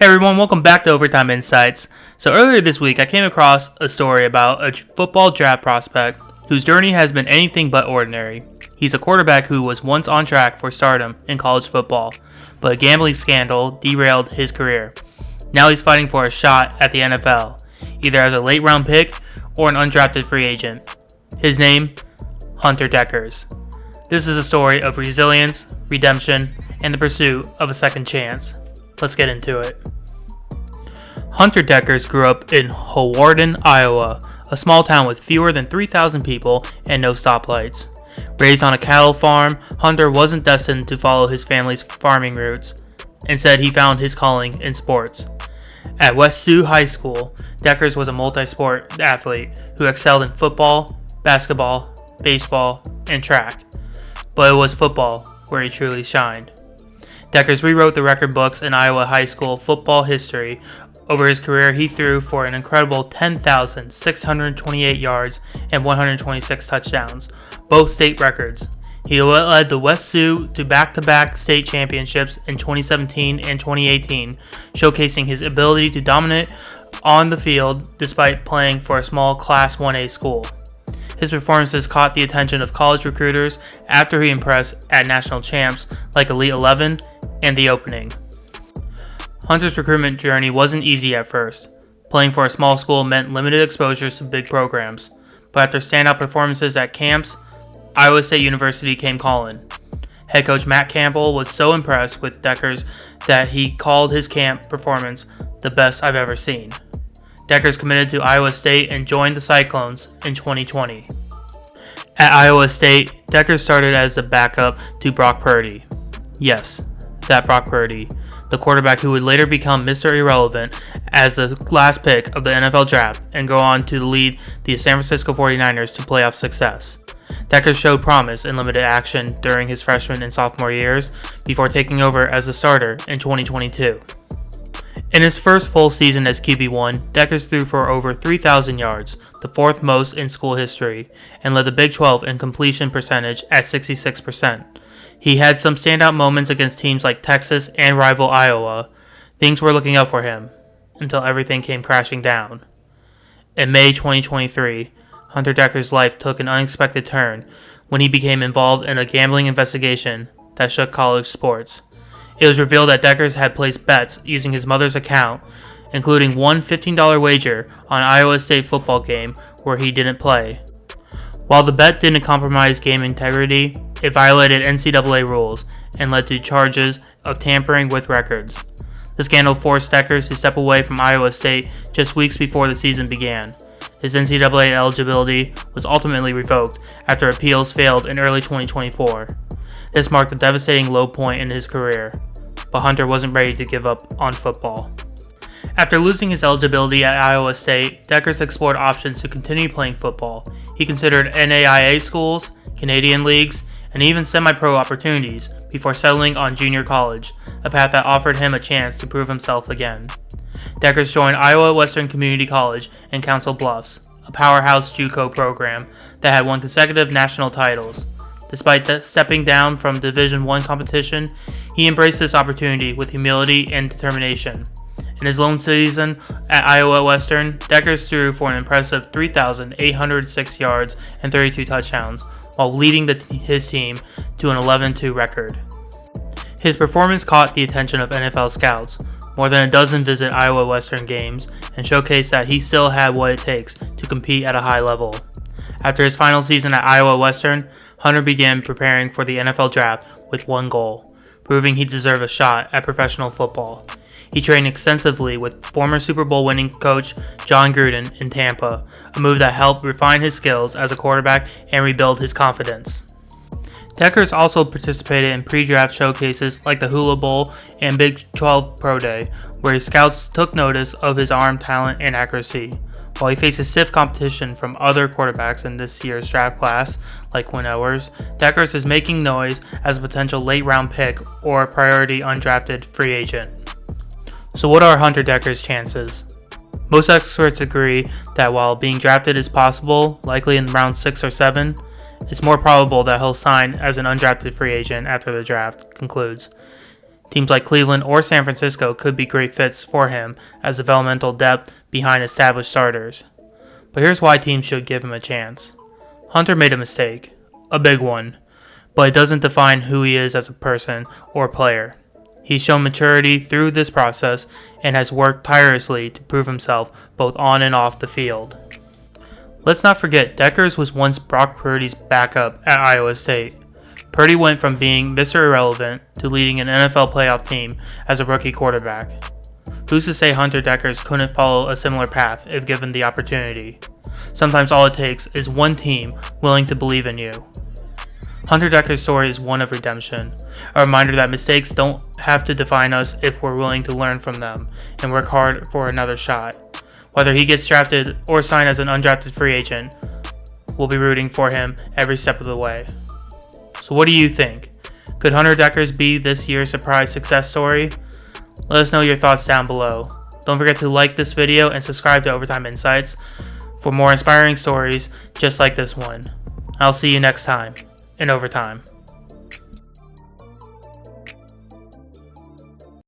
Hey everyone, welcome back to Overtime Insights. So earlier this week, I came across a story about a football draft prospect whose journey has been anything but ordinary. He's a quarterback who was once on track for stardom in college football, but a gambling scandal derailed his career. Now he's fighting for a shot at the NFL, either as a late round pick or an undrafted free agent. His name, Hunter Dekkers. This is a story of resilience, redemption, and the pursuit of a second chance. Let's get into it. Hunter Dekkers grew up in Hawarden, Iowa, a small town with fewer than 3,000 people and no stoplights. Raised on a cattle farm, Hunter wasn't destined to follow his family's farming roots. Instead, he found his calling in sports. At West Sioux High School, Dekkers was a multi-sport athlete who excelled in football, basketball, baseball, and track. But it was football where he truly shined. Dekkers rewrote the record books in Iowa high school football history. Over his career, he threw for an incredible 10,628 yards and 126 touchdowns, both state records. He led the West Sioux to back-to-back state championships in 2017 and 2018, showcasing his ability to dominate on the field despite playing for a small Class 1A school. His performances caught the attention of college recruiters after he impressed at national champs like Elite 11 and The Opening. Hunter's recruitment journey wasn't easy at first. Playing for a small school meant limited exposures to big programs, but after standout performances at camps, Iowa State University came calling. Head coach Matt Campbell was so impressed with Dekkers that he called his camp performance the best I've ever seen. Dekkers committed to Iowa State and joined the Cyclones in 2020. At Iowa State, Dekkers started as the backup to Brock Purdy. Yes, that Brock Purdy, the quarterback who would later become Mr. Irrelevant as the last pick of the NFL draft and go on to lead the San Francisco 49ers to playoff success. Dekkers showed promise in limited action during his freshman and sophomore years before taking over as a starter in 2022. In his first full season as QB1, Dekkers threw for over 3,000 yards, the fourth most in school history, and led the Big 12 in completion percentage at 66%. He had some standout moments against teams like Texas and rival Iowa. Things were looking up for him, until everything came crashing down. In May 2023, Hunter Dekkers' life took an unexpected turn when he became involved in a gambling investigation that shook college sports. It was revealed that Dekkers had placed bets using his mother's account, including one $15 wager on an Iowa State football game where he didn't play. While the bet didn't compromise game integrity, it violated NCAA rules and led to charges of tampering with records. The scandal forced Dekkers to step away from Iowa State just weeks before the season began. His NCAA eligibility was ultimately revoked after appeals failed in early 2024. This marked a devastating low point in his career, but Hunter wasn't ready to give up on football. After losing his eligibility at Iowa State, Dekkers explored options to continue playing football. He considered NAIA schools, Canadian leagues, and even semi-pro opportunities before settling on junior college, a path that offered him a chance to prove himself again. Dekkers joined Iowa Western Community College in Council Bluffs, a powerhouse JUCO program that had won consecutive national titles. Despite stepping down from Division I competition, he embraced this opportunity with humility and determination. In his lone season at Iowa Western, Dekkers threw for an impressive 3,806 yards and 32 touchdowns, while leading his team to an 11-2 record. His performance caught the attention of NFL scouts. More than a dozen visit Iowa Western games and showcased that he still had what it takes to compete at a high level. After his final season at Iowa Western, Hunter began preparing for the NFL draft with one goal, proving he deserved a shot at professional football. He trained extensively with former Super Bowl winning coach John Gruden in Tampa, a move that helped refine his skills as a quarterback and rebuild his confidence. Dekkers also participated in pre-draft showcases like the Hula Bowl and Big 12 Pro Day, where his scouts took notice of his arm talent and accuracy. While he faces stiff competition from other quarterbacks in this year's draft class, like Quinn Ewers, Dekkers is making noise as a potential late-round pick or a priority undrafted free agent. So what are Hunter Dekkers' chances? Most experts agree that while being drafted is possible, likely in round 6 or 7, it's more probable that he'll sign as an undrafted free agent after the draft concludes. Teams like Cleveland or San Francisco could be great fits for him as developmental depth behind established starters. But here's why teams should give him a chance. Hunter made a mistake, a big one, but it doesn't define who he is as a person or player. He's shown maturity through this process and has worked tirelessly to prove himself both on and off the field. Let's not forget, Dekkers was once Brock Purdy's backup at Iowa State. Purdy went from being Mr. Irrelevant to leading an NFL playoff team as a rookie quarterback. Who's to say Hunter Dekkers couldn't follow a similar path if given the opportunity? Sometimes all it takes is one team willing to believe in you. Hunter Dekkers' story is one of redemption, a reminder that mistakes don't have to define us if we're willing to learn from them and work hard for another shot. Whether he gets drafted or signed as an undrafted free agent, we'll be rooting for him every step of the way. So what do you think? Could Hunter Dekkers be this year's surprise success story? Let us know your thoughts down below. Don't forget to like this video and subscribe to Overtime Insights for more inspiring stories just like this one. I'll see you next time in Overtime.